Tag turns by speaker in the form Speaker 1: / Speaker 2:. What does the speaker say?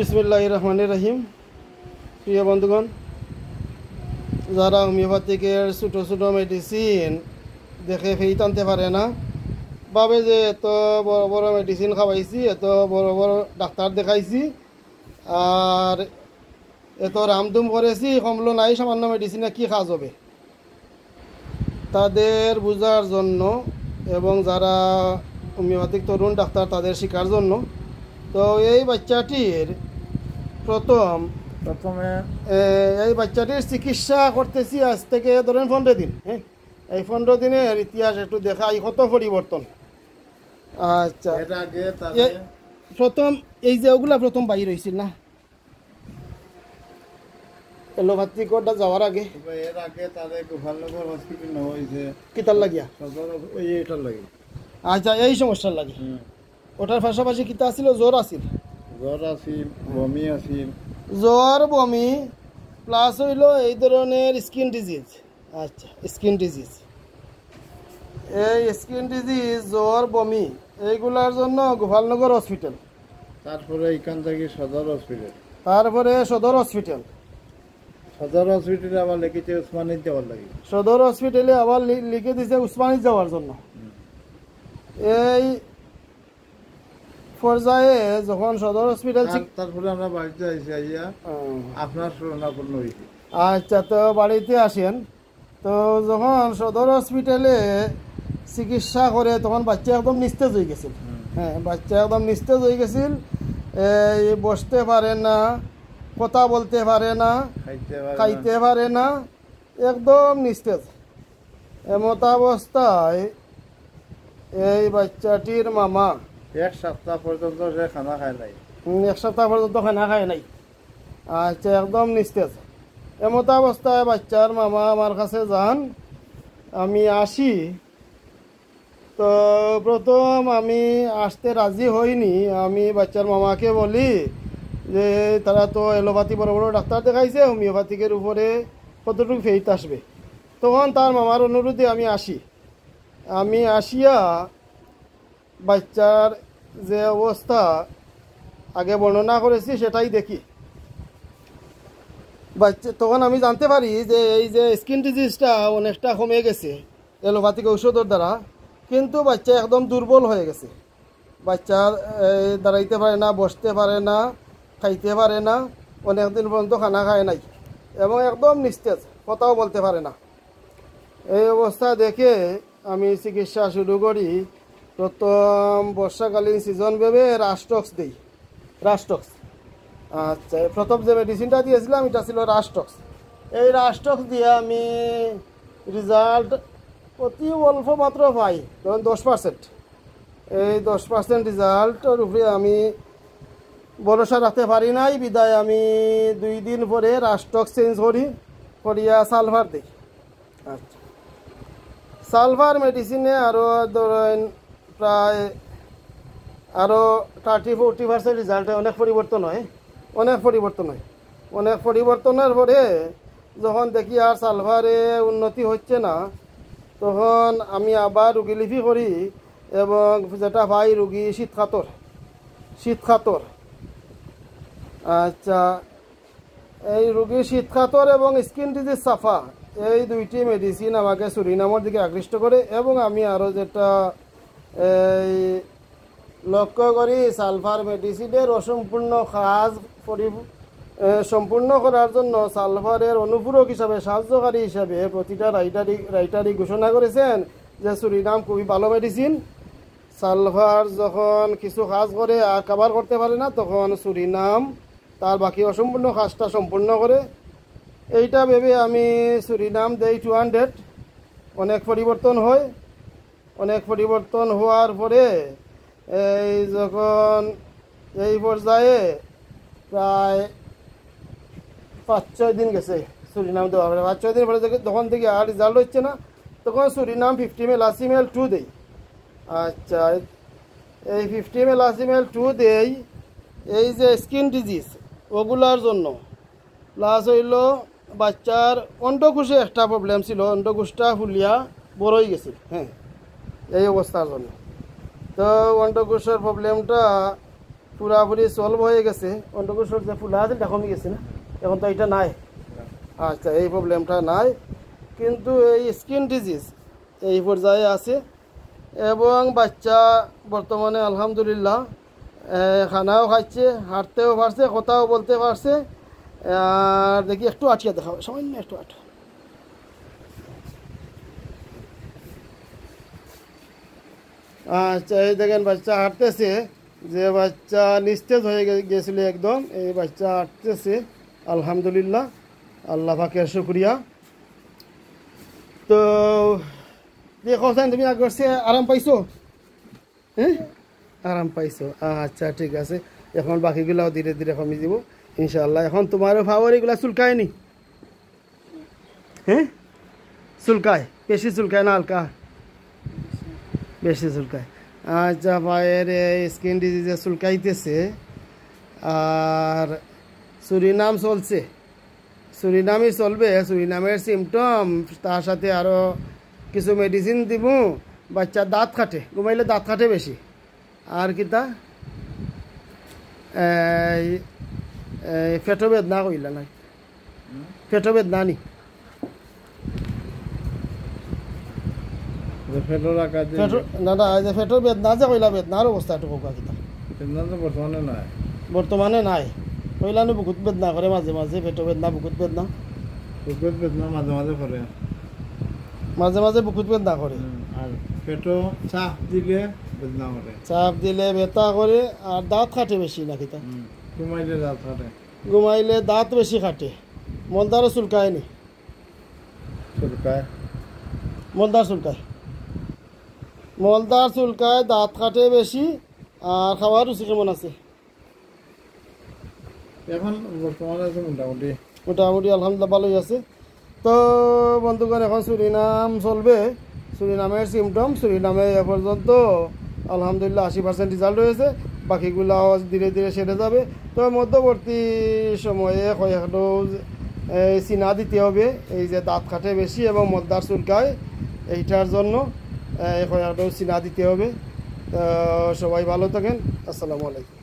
Speaker 1: বিসমিল্লাহির রহমানির রহিম। প্রিয় বন্ধুগণ, যারা হোমিওপ্যাথিকের ছোটো ছোটো মেডিসিন দেখে ফেই টানতে পারে না, ভাবে যে এত বড় বড় মেডিসিন খাওয়াইছি, এত বড় বড় ডাক্তার দেখাইছি আর এত রামদুম করেছি, কমলো নাই, সামান্য মেডিসিনে কি কাজ হবে, তাদের বোঝার জন্য এবং যারা হোমিওপ্যাথিক তরুণ ডাক্তার তাদের শেখার জন্য। তো এই বাচ্চাটির প্রথমে এই বাচ্চাটির চিকিৎসা করতেছি আজ থেকে ধরেন 15 দিন। হ্যাঁ, এই 15 দিনের ইতিহাস একটু দেখাই, কত পরিবর্তন। আচ্ছা, প্রথম এই যে ওগুলা প্রথম বাইর হয়েছিল না এলোপ্যাথি কোর্টটা যাওয়ার আগে,
Speaker 2: এর আগে তাদের গোপালনগর হসপিটাল হয়েছে
Speaker 1: কিতার লাগিয়া
Speaker 2: এটার লাগে।
Speaker 1: আচ্ছা, এই সমস্যার লাগে। ওটার পাশাপাশি কিতা ছিল? জ্বর আছিল,
Speaker 2: বমি আছিল,
Speaker 1: জ্বর বমি প্লাস হইল এই ধরনের স্কিন ডিজিজ। আচ্ছা, স্কিন ডিজিজ, এই স্কিন ডিজিজ, জ্বর বমি, এইগুলার জন্য গোপালনগর হসপিটাল,
Speaker 2: তারপরে এখান থেকে সদর হসপিটাল,
Speaker 1: তারপরে সদর হসপিটাল,
Speaker 2: সদর হসপিটালে আবার লিখেছে উসমানীর যাওয়ার লাগে,
Speaker 1: সদর হসপিটালে আবার লিখে দিছে উসমানীর যাওয়ার জন্য। এই পর্যায়ে যখন সদর হসপিটাল,
Speaker 2: তারপরে আমরা বাড়িতে আইসি, আইয়া আপনার শরণাপন্ন হয়েছি।
Speaker 1: আচ্ছা, তো বাড়িতে আসেন। তো যখন সদর হসপিটালে চিকিৎসা করে তখন বাচ্চা একদম নিস্তেজ হয়ে গেছিল। হ্যাঁ, বাচ্চা একদম নিস্তেজ হয়ে গেছিল, এই বসতে পারে না, কথা বলতে পারে না, খাইতে পারে না, একদম নিস্তেজ। এমতাবস্থায় এই বাচ্চাটির মামা
Speaker 2: 1 সপ্তাহ পর্যন্ত সে খানা খায় নাই।
Speaker 1: 1 সপ্তাহ পর্যন্ত খানা খায় নাই। আচ্ছা, একদম নিস্তেজ। এমতাবস্থায় বাচ্চার মামা আমার কাছে যান, আমি আসি। তো প্রথম আমি আসতে রাজি হইনি। আমি বাচ্চার মামাকে বলি যে তারা তো এলোপ্যাথি বড় বড় ডাক্তার দেখাইছে, হোমিওপ্যাথিকের উপরে কতটুকু ফেইত আসবে। তখন তার মামার অনুরোধে আমি আসি। আমি আসিয়া বাচ্চার যে অবস্থা আগে বর্ণনা করেছি সেটাই দেখি। বাচ্চা তখন আমি জানতে পারি যে এই যে স্কিন ডিজিজটা অনেকটা কমে গেছে এলোপ্যাথিক ঔষধের দ্বারা, কিন্তু বাচ্চা একদম দুর্বল হয়ে গেছে। বাচ্চা দাঁড়াইতে পারে না, বসতে পারে না, খাইতে পারে না, অনেকদিন পর্যন্ত খানা খায় নাই এবং একদম নিস্তেজ, কথাও বলতে পারে না। এই অবস্থা দেখে আমি চিকিৎসা শুরু করি। প্রথম বর্ষাকালীন সিজন ভেবে রাস্টক্স দিই, রাস্টক্স। আচ্ছা, প্রথম যে মেডিসিনটা দিয়েছিলাম এটা ছিল রাস্টক্স। এই রাস্টক্স দিয়ে আমি রেজাল্ট অতি অল্প মাত্র পাই, ধরুন 10%। এই 10% রেজাল্টের উপরে আমি ভরসা রাখতে পারি নাই, বিদায় আমি 2 দিন পরে রাস্টক্স চেঞ্জ করিয়া সালফার দিই। আচ্ছা, সালফার মেডিসিনে আরও ধরেন প্রায় আরও 30-40% রেজাল্টে অনেক পরিবর্তন হয়, অনেক পরিবর্তনের পরে যখন দেখি আর সালফারে উন্নতি হচ্ছে না, তখন আমি আবার রুগীলিপি করি এবং যেটা ভাই রুগী শীতকাতর। আচ্ছা, এই রুগী শীতকাতর এবং স্কিন ডিজিজ সাফা, এই 2টি মেডিসিন আমাকে সুরিনামের দিকে আকৃষ্ট করে। এবং আমি আরও যেটা এই লক্ষ্য করি, সালফার মেডিসিনের অসম্পূর্ণ কাজ সম্পূর্ণ করার জন্য সালফারের অনুপূরক হিসাবে, সাহায্যকারী হিসাবে প্রতিটা রাইটারই ঘোষণা করেছেন যে সুরিনাম খুবই ভালো মেডিসিন। সালফার যখন কিছু কাজ করে আর কভার করতে পারে না, তখন সুরিনাম তার বাকি অসম্পূর্ণ কাজটা সম্পূর্ণ করে। এইটা ভেবে আমি সুরিনাম দেই 200। অনেক পরিবর্তন হয়। অনেক পরিবর্তন হওয়ার পরে এই যখন এই পর্যায়ে প্রায় 5-6 দিন গেছে সুরিনাম দেওয়া পরে, 5-6 দিন পরে তখন থেকে আর রেজাল্ট হচ্ছে না, তখন সুরিনাম 50 ml ACML 2 দেই। আচ্ছা, এই 50 ml ACML 2 দেই এই যে স্কিন ডিজিজ ওগুলার জন্য। প্লাস হইল বাচ্চার অন্ডকোষে একটা প্রবলেম ছিল, অন্ডকোষটা ফুলিয়া বড় হয়ে গেছিল। হ্যাঁ, এই অবস্থার জন্য। তো অন্ডকোষের প্রবলেমটা পুরাপুরি সলভ হয়ে গেছে। অন্ডকোষের যে ফুলা আছে এটা কমে গেছে না, এখন তো এটা নাই। আচ্ছা, এই প্রবলেমটা নাই, কিন্তু এই স্কিন ডিজিজ এই পর্যায়ে আছে এবং বাচ্চা বর্তমানে আলহামদুলিল্লাহ খানাও খাচ্ছে, হাঁটতেও পারছে, কথাও বলতে পারছে। আর দেখি একটু আটকে দেখাবো, সামান্য একটু আট। আচ্ছা, এই দেখেন বাচ্চা হাঁটতেছে, যে বাচ্চা নিস্তেজ হয়ে গেছিল একদম, এই বাচ্চা হাঁটতেছে আলহামদুলিল্লাহ, আল্লাহ পাকের শুকরিয়া। তো দেখো তুমি আগরছে আরাম পাইছো? হ্যাঁ, আরাম পাইছো। আচ্ছা ঠিক আছে, এখন বাকিগুলাও ধীরে ধীরে কমে যাব ইনশাআল্লাহ। এখন তোমারও ফাওয়ারিগুলা চুলকায় নি? হ্যাঁ, চুলকায়, বেশি চুলকায় না হালকা? বেশি চুলকায়। আচ্ছা, পায়ের স্কিন ডিজিজে চুলকাইতেছে আর সুরিনাম চলছে, সুরিনামই চলবে, সুরিনামের সিমটম, তার সাথে আরও কিছু মেডিসিন দিব। বাচ্চা দাঁত কাটে, ঘুমাইলে দাঁত কাটে বেশি। আর কিতা পেটো বেদনা কইলা না? পেটো বেদনা নি? না না, যে পেটোর বেদনা যে কইলা, বেদনার অবস্থা একটু কোকা কিতা?
Speaker 2: বর্তমানে নাই।
Speaker 1: বর্তমানে নাই, কইলা নি বুকুত বেদনা করে মাঝে মাঝে, পেটো বেদনা, বুকুত বেদনা?
Speaker 2: বুকুত বেদনা মাঝে মাঝে করে,
Speaker 1: মাঝে মাঝে বুকুত বেদনা করে।
Speaker 2: আর পেটো চাপ দিলে বেদনা করে,
Speaker 1: চাপ দিলে ব্যথা করে। আর দাঁত কাটে বেশি না কিতা?
Speaker 2: ঘুমাইলে দাঁত কাটে।
Speaker 1: ঘুমাইলে দাঁত বেশি কাটে। মলদারও চুলকায় নি?
Speaker 2: চুলকায়,
Speaker 1: মলদার চুলকায়, মলদার চুলকায়, দাঁত কাটে বেশি। আর খাওয়ার রুচি কেমন আছে?
Speaker 2: এখন বর্তমানে আছে মোটামুটি।
Speaker 1: মোটামুটি আলহামদুলিল্লাহ ভালোই আছে। তো বন্ধুগণ, এখন সুরিনাম চলবে, সুরিনামের সিমটম, সুরিনামে এ পর্যন্ত আলহামদুলিল্লাহ 80% রেজাল্ট হয়েছে, বাকিগুলাও ধীরে ধীরে সেরে যাবে। তো মধ্যবর্তী সময়ে কয়েক ডোজ চিনা দিতে হবে, এই যে দাঁত কাটে বেশি এবং মলদার চুলকায়, এইটার জন্য কয়েক ডোজ চিনা দিতে হবে। তো সবাই ভালো থাকেন, আসসালামু আলাইকুম।